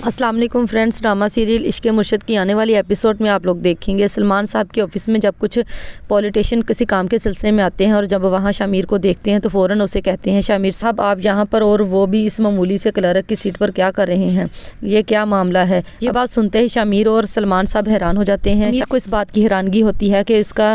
अस्सलाम वालेकुम friends, drama serial इश्क़ मुर्शिद की आने वाली एपिसोड में आप लोग देखेंगे सलमान साहब के ऑफिस में जब कुछ पॉलिटिशियन किसी काम के सिलसिले में आते हैं और जब वहाँ शामिर को देखते हैं तो फ़ौरन उसे कहते हैं, शामिर साहब आप यहाँ पर और वो भी इस मामूली से क्लर्क की सीट पर क्या कर रहे हैं, ये क्या मामला है। ये बात सुनते ही शामिर और सलमान साहब हैरान हो जाते हैं। को इस बात की हैरानगी होती है कि इसका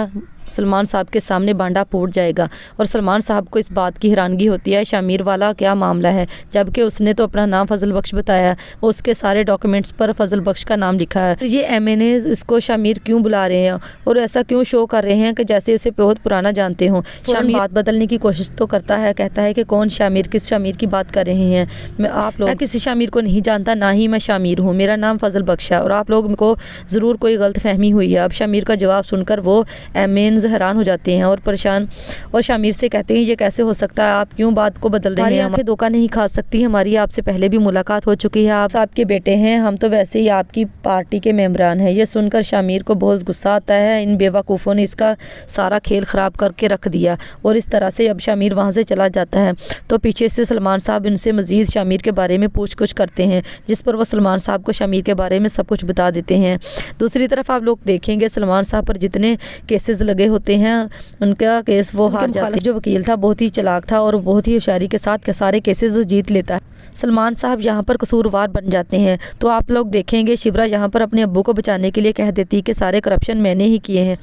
सलमान साहब के सामने बांडा फूट जाएगा और सलमान साहब को इस बात की हैरानगी होती है शामिर वाला क्या मामला है, जबकि उसने तो अपना नाम फजल बख्श बताया, उसके सारे डॉक्यूमेंट्स पर फजल बख्श का नाम लिखा है। ये एमएनएज इसको शामिर क्यों बुला रहे हैं और ऐसा क्यों शो कर रहे हैं कि जैसे उसे बहुत पुराना जानते हों। शामिर बात बदलने की कोशिश तो करता है, कहता है कि कौन शामिर, किस शामिर की बात कर रहे हैं, मैं किसी शामिर को नहीं जानता, ना ही मैं शामिर हूँ, मेरा नाम फजल बख्श है और आप लोग को ज़रूर कोई गलत फहमी हुई है। अब शामिर का जवाब सुनकर वो एमएन हैरान हो जाते हैं और परेशान और शामिर से कहते हैं, ये कैसे हो सकता है, आप क्यों बात को बदल रहे हैं, आंखें धोखा नहीं खा सकती, हमारी आपसे पहले भी मुलाकात हो चुकी है, आप आपके बेटे हैं, हम तो वैसे ही आपकी पार्टी के मेंबरान हैं। ये सुनकर शामिर को बहुत गुस्सा आता है, इन बेवकूफ़ों ने इसका सारा खेल ख़राब करके रख दिया और इस तरह से अब शामिर वहाँ से चला जाता है। तो पीछे से सलमान साहब इनसे मज़ीद शामिर के बारे में पूछ कुछ करते हैं, जिस पर वह सलमान साहब को शामिर के बारे में सब कुछ बता देते हैं। दूसरी तरफ आप लोग देखेंगे सलमान साहब पर जितने केसेस लगे होते हैं उनका केस वो हार जाता है। जो वकील था बहुत ही चालाक था और बहुत ही होशियारी के साथ सारे केसेस जीत लेता है। सलमान साहब यहाँ पर कसूरवार बन जाते हैं। तो आप लोग देखेंगे शिब्रा यहाँ पर अपने अब्बू को बचाने के लिए कह देती है कि सारे करप्शन मैंने ही किए हैं।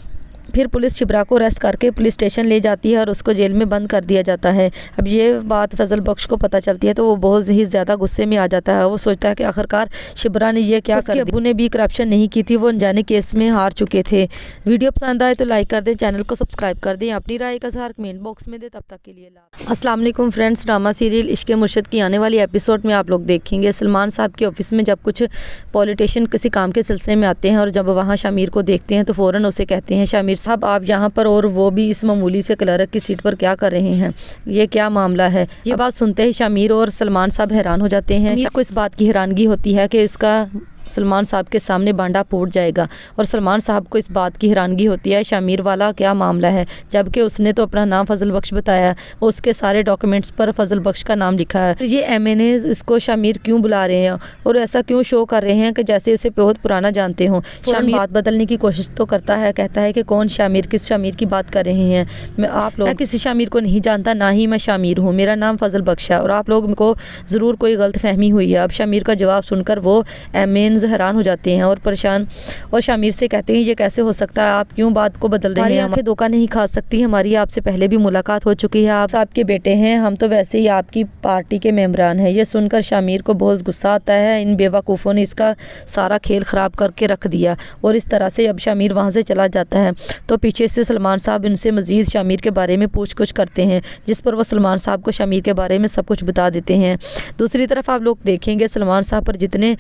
फिर पुलिस शिब्रा को अरेस्ट करके पुलिस स्टेशन ले जाती है और उसको जेल में बंद कर दिया जाता है। अब ये बात फजल बख्श को पता चलती है तो वो बहुत ही ज़्यादा गुस्से में आ जाता है। वो सोचता है कि आखिरकार शिब्रा ने ये क्या कर दिया। अब्बू ने भी करप्शन नहीं की थी, वो अनजाने केस में हार चुके थे। वीडियो पसंद आए तो लाइक कर दें, चैनल को सब्सक्राइब कर दें, अपनी राय का इज़हार कमेंट बॉक्स में दें। तब तक के लिए अस्सलाम वालेकुम फ्रेंड्स, ड्रामा सीरियल इश्क़ मुर्शिद की आने वाली एपिसोड में आप लोग देखेंगे सलमान साहब के ऑफिस में जब कुछ पॉलिटिशियन किसी काम के सिलसिले में आते हैं और जब वहाँ शामिर को देखते हैं तो फ़ौरन उसे कहते हैं, शामिर साहब आप यहाँ पर और वो भी इस मामूली से क्लर्क की सीट पर क्या कर रहे हैं, ये क्या मामला है। ये बात सुनते ही शामिर और सलमान साहब हैरान हो जाते हैं। को इस बात की हैरानगी होती है कि इसका सलमान साहब के सामने बांडा फूट जाएगा और सलमान साहब को इस बात की हैरानगी होती है शामिर वाला क्या मामला है, जबकि उसने तो अपना नाम फजल बख्श बताया, उसके सारे डॉक्यूमेंट्स पर फजल बख्श का नाम लिखा है। ये एमएनएज इसको शामिर क्यों बुला रहे हैं और ऐसा क्यों शो कर रहे हैं कि जैसे उसे बहुत पुराना जानते हों। शामिर बात बदलने की कोशिश तो करता है, कहता है कि कौन शामिर, किस शामिर की बात कर रहे हैं, मैं किसी शामिर को नहीं जानता, ना ही मैं शामिर हूँ, मेरा नाम फजल बख्श है और आप लोग को ज़रूर कोई गलत फहमी हुई है। अब शामिर का जवाब सुनकर वो एमएन हैरान हो जाते हैं और परेशान और शामिर से कहते हैं, ये कैसे हो सकता है, आप क्यों बात को बदल रहे हैं, आंखें धोखा नहीं खा सकती, हमारी आपसे पहले भी मुलाकात हो चुकी है, आप आपके बेटे हैं, हम तो वैसे ही आपकी पार्टी के मेंबरान हैं। ये सुनकर शामिर को बहुत गुस्सा आता है, इन बेवकूफ़ों ने इसका सारा खेल ख़राब करके रख दिया और इस तरह से अब शामिर वहाँ से चला जाता है। तो पीछे से सलमान साहब इनसे मज़ीद शामिर के बारे में पूछ कुछ करते हैं, जिस पर वह सलमान साहब को शामिर के बारे में सब कुछ बता देते हैं। दूसरी तरफ आप लोग देखेंगे सलमान साहब पर जितने